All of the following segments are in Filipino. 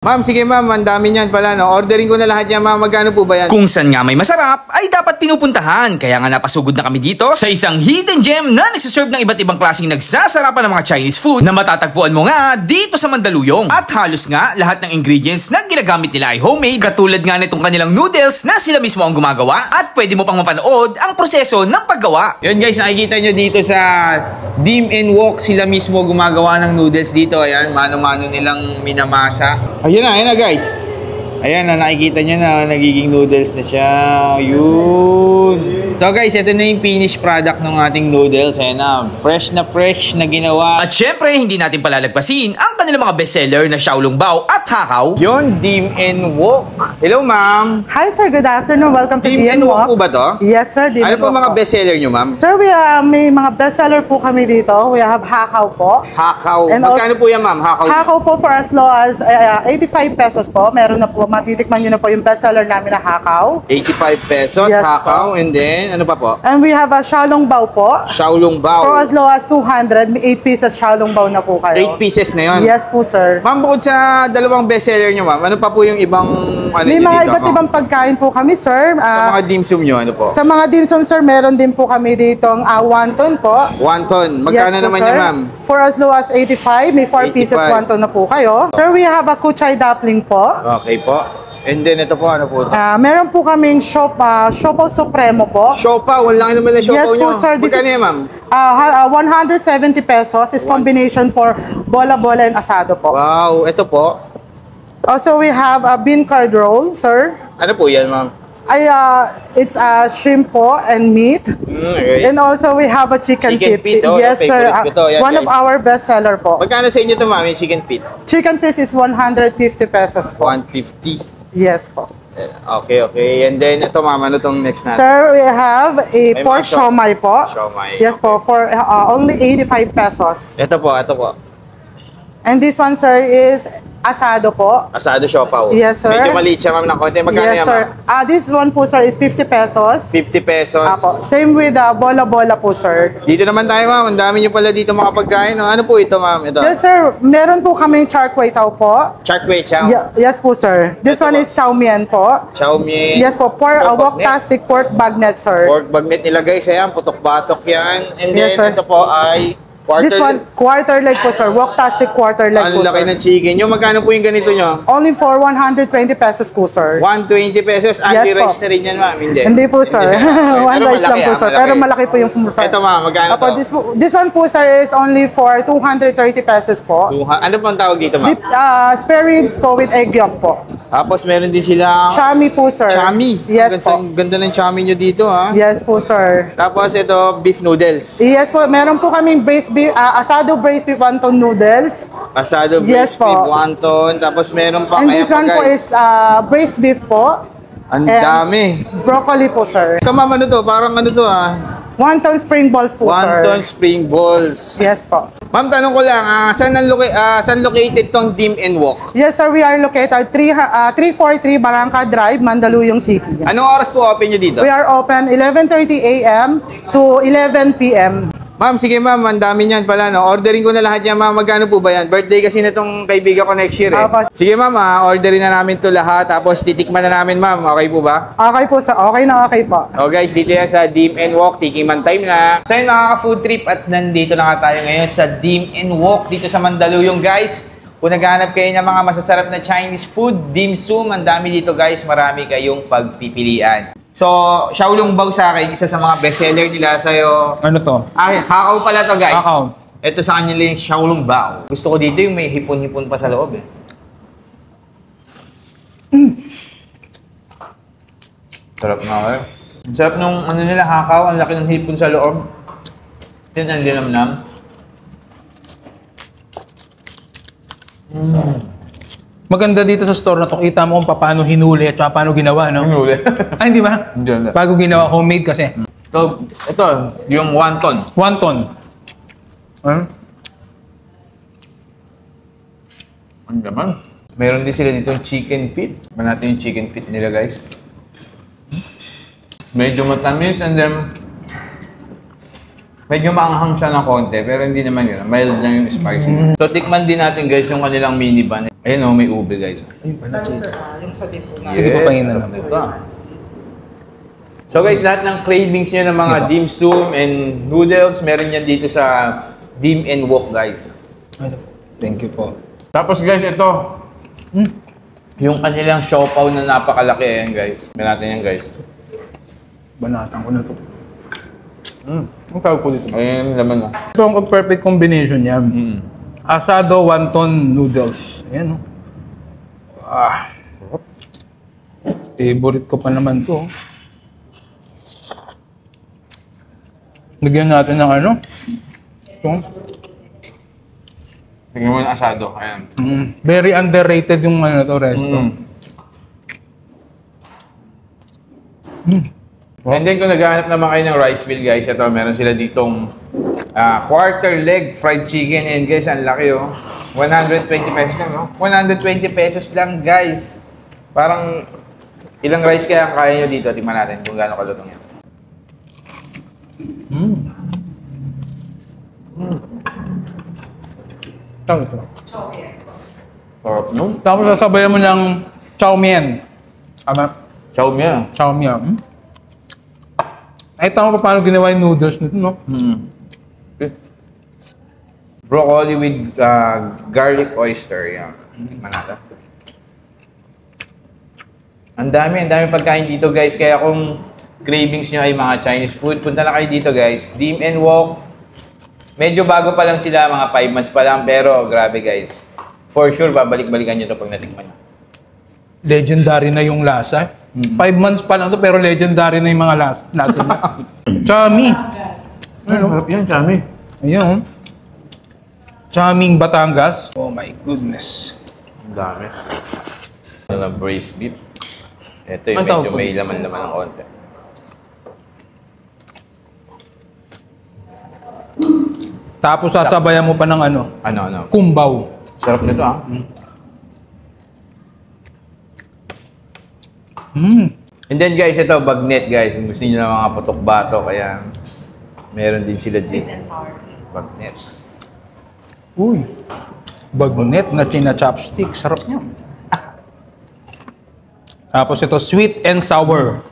Ma'am, sige ma'am, ang dami niyan pala, no? Ordering ko na lahat yan, ma'am. Magkano po ba yan? Kung saan nga may masarap, ay dapat pinupuntahan. Kaya nga napasugod na kami dito sa isang hidden gem na nagsiserve ng iba't ibang klaseng nagsasarapan ng mga Chinese food na matatagpuan mo nga dito sa Mandaluyong. At halos nga, lahat ng ingredients na ginagamit nila ay homemade. Katulad nga nitong kanilang noodles na sila mismo ang gumagawa. At pwede mo pang mapanood ang proseso ng paggawa. Yun guys, nakikita nyo dito sa Dim and Wok, sila mismo gumagawa ng noodles dito. Ayan, mano-mano nilang minamasa. Ayun na guys. Ayan na, nakikita nyo na, nagiging noodles na siya. Yun. So guys, ito na yung finished product ng ating noodles. Ayan na, fresh na ginawa. At syempre, hindi natin palalagpasin ang kanilang mga bestseller na Xiaolong Bao at Hakaw. Yun, Dim and Wok. Hello ma'am. Hi sir, good afternoon. Welcome to Dim and Wok po ba to? Yes sir, Dim Ano and po Wok mga bestseller nyo ma'am? Sir, may mga bestseller po kami dito. We have Hakaw po. Hakaw. And Magkano po yan ma'am? Hakaw po for as low as 85 pesos po. Meron na po, matitikman nyo na po yung bestseller namin na Hakaw. 85 pesos, Yes, Hakaw. And then, ano pa po? And we have a Xiaolong Bao po. Xiaolong Bao. For as low as 200, may 8 pieces Xiaolong Bao na po kayo. 8 pieces na yun? Yes po sir. Ma'am, bukod sa dalawang bestseller nyo ma'am, ano pa po yung ibang ano May nyo mga dito, iba't ibang pagkain po kami sir. sa mga dim sum nyo, ano po? Sa mga dim sum sir, meron din po kami ditong wonton po. Wonton. Magkano Yes po, naman sir. yan ma'am? For as low as 85, may 4 pieces 85. wonton na po kayo. Sir, we have a kuchay dumpling po. Okay po. And then, ito po, ano po? Meron po kaming Siopaw Supremo po. Siopaw. Wala naman na siopaw Yes nyo. po, sir. This Magkano is yan ma'am? 170 pesos is combination for bola-bola and asado po. Wow. Ito po. Also, we have a bean curd roll, sir. Ano po yan ma'am? It's shrimp po and meat. Okay. And also, we have a chicken feet. Oh, Yes, sir. favorite ko to. Yan, One of guys. our best seller po. Magkano sa inyo ito ma'am, yung chicken feet? Chicken feet is 150 pesos po. 150. Yes po. Okay. And then, ito ma'am, ano itong next natin? Sir, we have a May pork mga siomai po. Siomai, Yes po, for only 85 pesos. Ito po. And this one, sir, is asado po. Asado siopaw. Yes, sir. Medyo maliit siya ma'am ng konti. Magkano Yes, yan sir. ma'am? This one po, sir, is 50 pesos. 50 pesos. Apo. Same with bola-bola po, sir. Dito naman tayo ma'am. Ang dami nyo pala dito mga pagkain. No? Ano po ito ma'am? Ito. Yes, sir. Meron po kaming char kway tao po. Char kway chow. Yes po, sir. This Ito one po. is chow mein po. Chow mein. Yes po, Pork wok-tastic pork bagnet, sir. Pork bagnet nila guys. Ayan, putok-batok yan. And then Yes, sir. ito po ay This one, quarter leg po, sir. Wok-tastic quarter leg Ang po, laki sir. ng chicken. Yung magkano po yung ganito nyo? Only for 120 pesos po, sir. 120 pesos. Anti-rice po. na rin yan ma'am. Hindi po, sir. Okay. One Pero rice lang malaki, po, sir. malaki. Pero malaki po yung Ito ma'am, magkano Apo, to? this one po, sir, is only for 230 pesos po. Ano pong tawag dito ma'am? Spare ribs po with egg yolk po. Tapos meron din sila Chami po, sir. chami. Yes po. Ang ganda ng chami nyo dito ha. Yes po, sir. Tapos ito, beef noodles. Yes po, meron po kaming asado braised beef wonton noodles. Asado Yes braised po. beef wonton. Tapos meron pa And kaya this pa one po guys. is braised beef po. Ang and dami. Broccoli po, sir. Ito ma'am, ano to? Parang ano to ah? Wonton spring balls po, sir. Wonton spring balls. Yes po. Ma'am, tanong ko lang, saan located tong Dim and Wok? Yes, sir. We are located 343 Barangka Drive, Mandaluyong City. Anong oras po open nyo dito? We are open 11:30 a.m. to 11 p.m. Ma'am, sige ma'am, ang dami niyan pala, no? Ordering ko na lahat yan, ma'am. Magkano po ba yan? Birthday kasi na itong kaibigan ko next year, eh. Sige ma'am, orderin na namin to lahat, tapos titikman na namin, ma'am. Okay po ba? Okay po, sir. Okay na okay po. O guys, dito yan sa Dim and Wok. Tikiman time na. So yun, makaka-food trip at nandito na nga tayo ngayon sa Dim and Wok dito sa Mandaluyong, guys. Kung naghahanap kayo ng mga masasarap na Chinese food, dim sum, ang dami dito, guys. Marami kayong pagpipilian. So, Xiaolong Bao sa akin, isa sa mga bestseller nila sa'yo. Ano to? Hakaw pala to, guys. Hakaw. Ito sa kanila yung Xiaolong Bao. Gusto ko dito yung may hipon-hipon pa sa loob, eh. Sarap nga, eh. Ang sarap nung ano nila, hakaw. Ang laki ng hipon sa loob. Yan ang linamnam. Maganda dito sa store na to, kita mo kung paano hinuli at paano ginawa, no? Hinuli? Ay, hindi ba? Hindi. Bago ginawa, homemade kasi. So, ito, yung wonton. Wonton. Ang naman. Meron din sila dito yung chicken feet. Tignan natin yung chicken feet nila, guys. Medyo matamis and then Medyo maanghang siya ng konti, pero hindi naman yun. Mild lang yung spicy. So, tikman din natin guys yung kanilang mini bun. Ayun o, may ube guys. Yung sa dip po na. Sige, papayin na sarap nito. So guys, lahat ng cravings nyo ng mga dim sum and noodles, meron yan dito sa Dim and Wok guys. Thank you po. Tapos guys, ito. Yung kanilang siopaw na napakalaki. Ayan guys. Meron natin yan guys. Banatan ko na to. Ang tawag ko dito. Ayan yung laman mo. Ito ang perfect combination niya. Asado wonton noodles. Ayan, no? Favorite ko pa naman to. Lagyan natin ng ano? Ito. Tingnan mo yung asado. Ayan. Very underrated yung ano to, resto. And then kung naghahanap naman kayo ng rice meal guys, ito meron sila ditong quarter leg fried chicken. And guys, ang laki oh. 120 pesos lang, no? 120 pesos lang guys. Parang ilang rice kaya ang kaya nyo dito? Tingnan natin kung gaano kalutong yan. Tawag ito. Sarap nun. Tapos sasabayan mo ng chow mein. Tama? Chow mein. Chow mein. Ay, tama pa paano ginawa yung noodles nito, no? Broccoli with garlic oyster. Yan. Tingnan natin. Ang dami pagkain dito guys. Kaya kung cravings nyo ay mga Chinese food, punta na kayo dito guys. Dim and Wok. Medyo bago pa lang sila, mga 5 months pa lang. Pero grabe guys. For sure, babalik-balikan nyo ito pag natikman nyo. Legendary na yung lasa. 5 months pa lang to pero legendary na yung mga lasa niya. Chami. Ano? Yan, chami. Ayun. Chaming Batangas. Oh my goodness. Ang dami. Mga braised beef. Ito yung Ang tawag medyo ko may dito? laman-laman ng konti. Tapos sasabayan mo pa ng ano? Ano? Kumbaw. Sarap nito ah. And then guys, ito bagnet guys. Kung gusto niyo ng mga putok-batok, kaya meron din sila dito. Bagnet. Uy. Bagnet na china-chopstick. Sarap niya. Tapos ito, sweet and sour.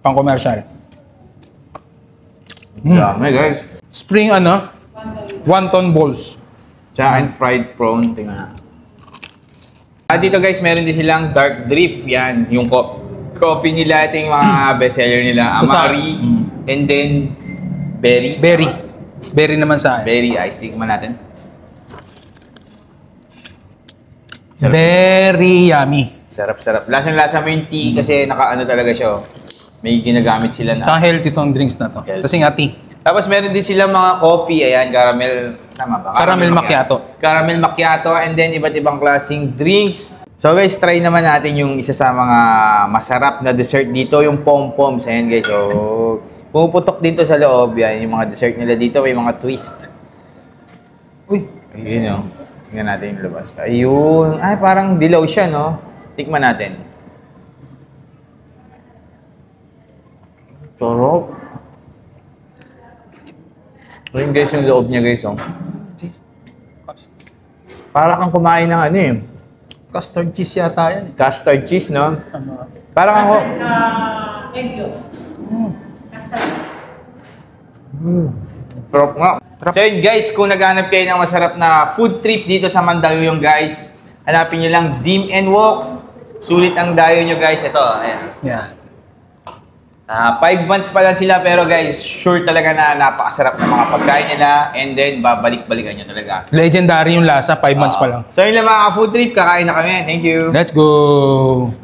Pang-commercial. Dami guys. Spring ano? Wonton balls. Tsaka and fried prawn. Tingnan na. Dito guys, meron din silang dark drift. Yan, yung coffee nila. Ito yung mga bestseller nila. Amari. And then, berry. Berry. Berry naman sa akin. Berry ice. Tingnan natin. Very yummy. Sarap. Lasang-lasa mo yung tea kasi nakaano talaga siya. May ginagamit sila na. Saka healthy tong drinks na to. Healthy. Kasi nga tea. Tapos meron din silang mga coffee. Ayan, caramel. Tama ba? Caramel macchiato. Caramel macchiato and then iba't ibang klaseng drinks. So guys, try naman natin yung isa sa mga masarap na dessert dito, yung pom-poms. Ayan guys, so pumuputok dito sa loob. Yan, yung mga dessert nila dito, may mga twist. Uy, ayun yun. Tingnan natin yung labas. Ayun. Ay, parang dilaw siya, no? Tikman natin. Sarap. Ayun guys, yung loob niya guys, oh. Para kang kumain ng ano eh. Custard cheese yata yan. Custard cheese, no? Para kang... Egg yolk. Sarap nga. So yun guys, kung naghanap kayo ng masarap na food trip dito sa Mandaluyong guys, hanapin nyo lang Dim and Wok. Sulit ang dayo nyo guys. Ito, ayan. Yan. 5 months pa lang sila pero guys, sure talaga na napakasarap ng mga pagkain nila and then babalik-balikan nyo talaga. Legendary yung lasa, 5 months pa lang. So yun lang mga food trip, kakain na kami. Thank you. Let's go!